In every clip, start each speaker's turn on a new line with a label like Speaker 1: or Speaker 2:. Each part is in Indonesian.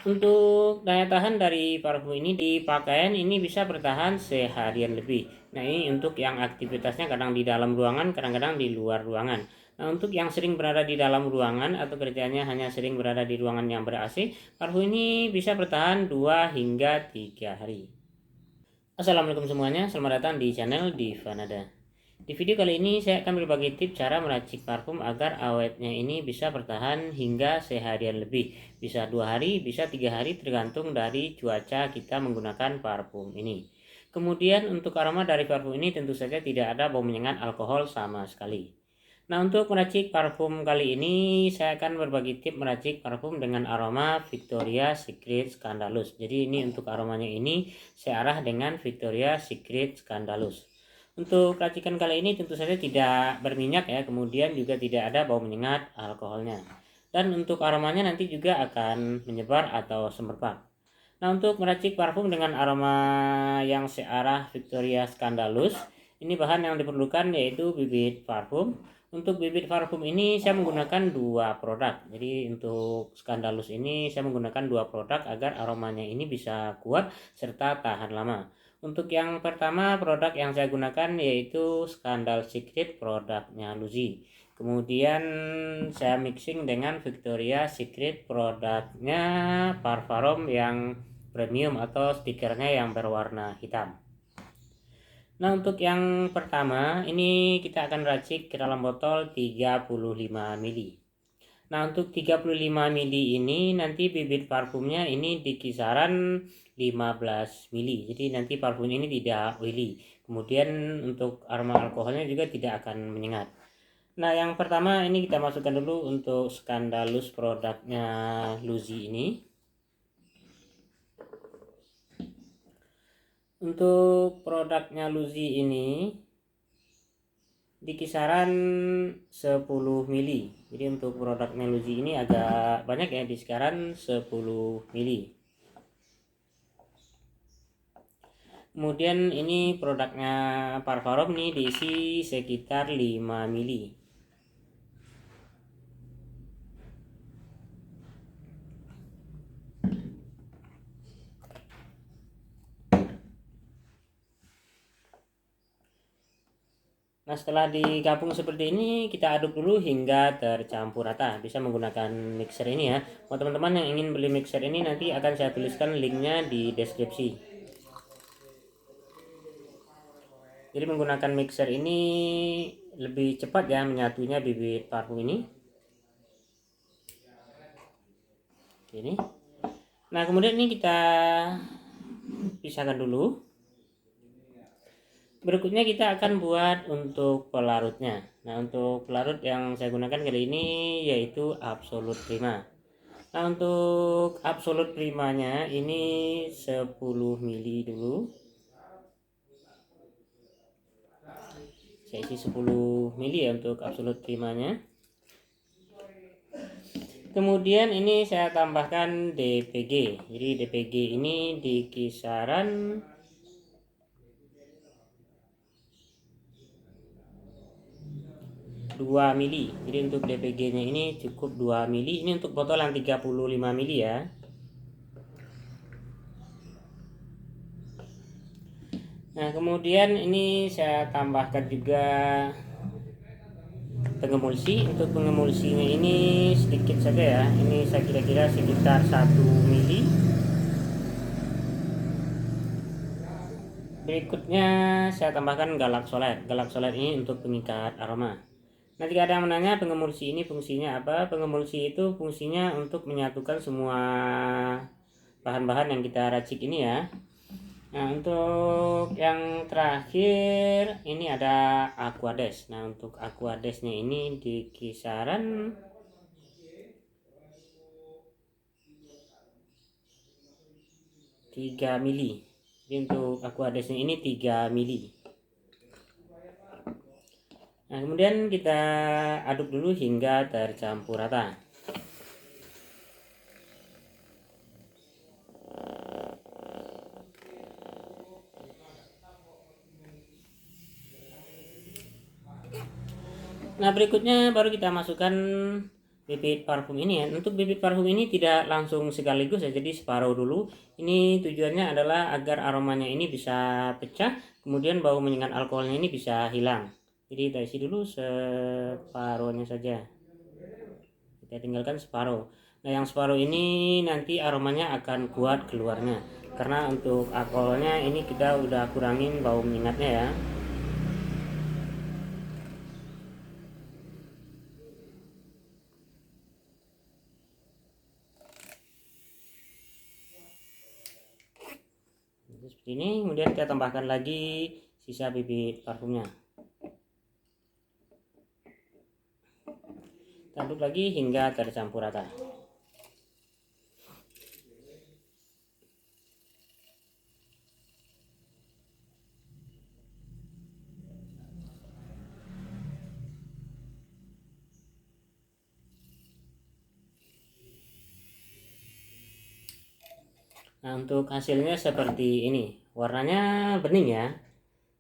Speaker 1: Untuk daya tahan dari parfum ini di pakaian ini bisa bertahan seharian lebih. Nah, ini untuk yang aktivitasnya kadang di dalam ruangan, kadang-kadang di luar ruangan. Nah, untuk yang sering berada di dalam ruangan atau kerjanya hanya sering berada di ruangan yang ber-AC, parfum ini bisa bertahan 2 hingga 3 hari. Assalamualaikum semuanya, selamat datang di channel Divanada. Di video kali ini saya akan berbagi tips cara meracik parfum agar awetnya ini bisa bertahan hingga seharian lebih. Bisa 2 hari, bisa 3 hari tergantung dari cuaca kita menggunakan parfum ini. Kemudian untuk aroma dari parfum ini tentu saja tidak ada bau menyengat alkohol sama sekali. Nah, untuk meracik parfum kali ini saya akan berbagi tips meracik parfum dengan aroma Victoria Secret Scandalous. Jadi ini untuk aromanya ini saya arah dengan Victoria Secret Scandalous. Untuk racikan kali ini tentu saja tidak berminyak ya, kemudian juga tidak ada bau menyengat alkoholnya. Dan untuk aromanya nanti juga akan menyebar atau semerbak. Nah, untuk meracik parfum dengan aroma yang searah Victoria Scandalous, ini bahan yang diperlukan yaitu bibit parfum. Untuk bibit parfum ini saya menggunakan 2 produk. Jadi untuk Scandalous ini saya menggunakan 2 produk agar aromanya ini bisa kuat serta tahan lama. Untuk yang pertama produk yang saya gunakan yaitu Scandal Secret produknya Luzi. Kemudian saya mixing dengan Victoria Secret produknya Parfum yang premium atau stikernya yang berwarna hitam. Nah, untuk yang pertama ini kita akan racik ke dalam botol 35 ml. Nah, untuk 35 ml ini nanti bibit parfumnya ini di kisaran 15 ml. Jadi nanti parfum ini tidak oily. Kemudian untuk aroma alkoholnya juga tidak akan menyengat. Nah, yang pertama ini kita masukkan dulu untuk Scandalous produknya Luzi ini. Untuk produknya Luzi ini di kisaran 10 mili. Jadi untuk produknya Luzi ini agak banyak ya, di kisaran 10 mili. Kemudian ini produknya Parfum nih diisi sekitar 5 mili. Nah, setelah digabung seperti ini kita aduk dulu hingga tercampur rata. Bisa menggunakan mixer ini ya. Buat teman-teman yang ingin beli mixer ini nanti akan saya tuliskan linknya di deskripsi. Jadi menggunakan mixer ini lebih cepat ya menyatunya bibit parfum ini. Ini. Nah, kemudian ini kita pisahkan dulu. Berikutnya kita akan buat untuk pelarutnya. Nah, untuk pelarut yang saya gunakan kali ini yaitu Absolute Prima. Nah, untuk Absolute Primanya ini 10 mili dulu. Saya isi 10 mili ya untuk Absolute Primanya. Kemudian ini saya tambahkan DPG. Jadi DPG ini di kisaran 2 mili. Jadi untuk DPG nya ini cukup 2 mili. Ini untuk botol yang 35 mili ya. Nah, kemudian ini saya tambahkan juga pengemulsi. Untuk pengemulsinya ini sedikit saja ya. Ini saya kira-kira sekitar 1 mili. Berikutnya saya tambahkan galak solet. Galak solet ini untuk pengikat aroma. Nah, jika ada yang menanya pengemulsi ini fungsinya apa? Pengemulsi itu fungsinya untuk menyatukan semua bahan-bahan yang kita racik ini ya. Nah, untuk yang terakhir ini ada Aquades. Nah, untuk Aquadesnya ini di kisaran 3 mili. Jadi untuk Aquadesnya ini 3 mili. Nah, kemudian kita aduk dulu hingga tercampur rata. Nah, berikutnya baru kita masukkan bibit parfum ini ya. Untuk bibit parfum ini tidak langsung sekaligus ya, jadi separuh dulu. Ini tujuannya adalah agar aromanya ini bisa pecah, kemudian bau menyengat alkoholnya ini bisa hilang. Jadi kita isi dulu separuhnya saja, kita tinggalkan separuh. Nah yang separuh ini nanti aromanya akan kuat keluarnya, karena untuk alkoholnya ini kita udah kurangin bau menyengatnya ya. Seperti ini, kemudian kita tambahkan lagi sisa bibit parfumnya, kita aduk lagi hingga tercampur rata. Nah untuk hasilnya seperti ini, warnanya bening ya,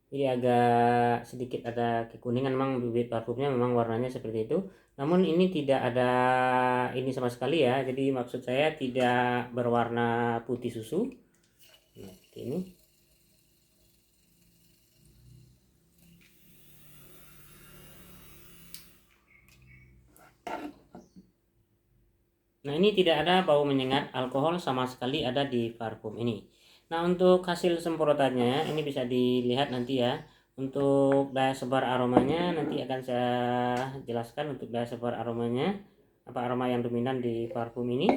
Speaker 1: jadi agak sedikit ada kekuningan. Memang bibit parfumnya memang warnanya seperti itu, namun ini tidak ada ini sama sekali ya, jadi maksud saya tidak berwarna putih susu. Nah, seperti ini. Nah ini tidak ada bau menyengat alkohol sama sekali ada di parfum ini. Nah untuk hasil semprotannya ini bisa dilihat nanti ya. Untuk daya sebar aromanya nanti akan saya jelaskan. Untuk daya sebar aromanya, apa aroma yang dominan di parfum ini.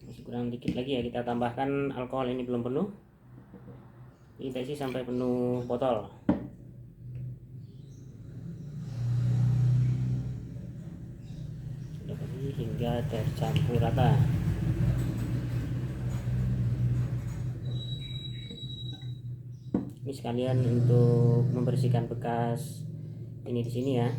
Speaker 1: Masih kurang dikit lagi ya, kita tambahkan alkohol, ini belum penuh. Kita isi sampai penuh botol. Hingga tercampur rata. Ini sekalian untuk membersihkan bekas ini di sini ya.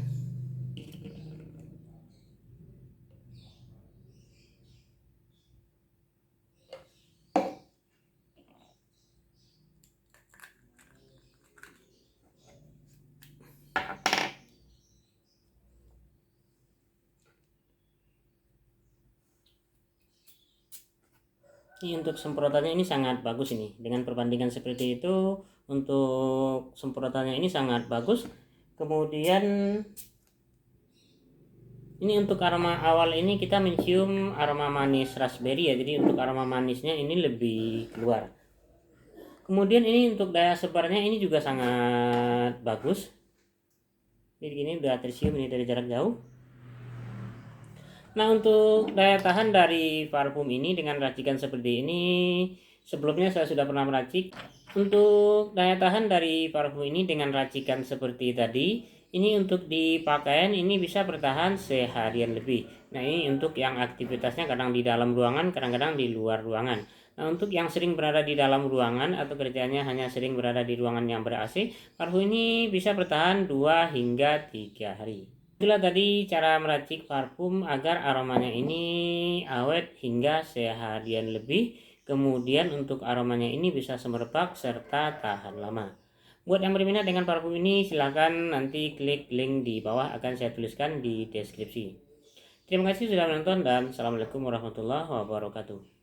Speaker 1: Ini untuk semprotannya ini sangat bagus ini. Dengan perbandingan seperti itu, untuk semprotannya ini sangat bagus. Kemudian ini untuk aroma awal ini kita mencium aroma manis raspberry ya. Jadi untuk aroma manisnya ini lebih keluar. Kemudian ini untuk daya sebarnya ini juga sangat bagus. Jadi ini udah tercium ini dari jarak jauh. Nah untuk daya tahan dari parfum ini dengan racikan seperti ini, sebelumnya saya sudah pernah meracik. Untuk daya tahan dari parfum ini dengan racikan seperti tadi, ini untuk di pakaian ini bisa bertahan seharian lebih. Nah ini untuk yang aktivitasnya kadang di dalam ruangan, kadang-kadang di luar ruangan. Nah untuk yang sering berada di dalam ruangan atau kerjanya hanya sering berada di ruangan yang ber-AC, parfum ini bisa bertahan 2 hingga 3 hari. Itulah tadi cara meracik parfum agar aromanya ini awet hingga seharian lebih. Kemudian untuk aromanya ini bisa semerbak serta tahan lama. Buat yang berminat dengan parfum ini silahkan nanti klik link di bawah, akan saya tuliskan di deskripsi. Terima kasih sudah menonton dan Assalamualaikum warahmatullahi wabarakatuh.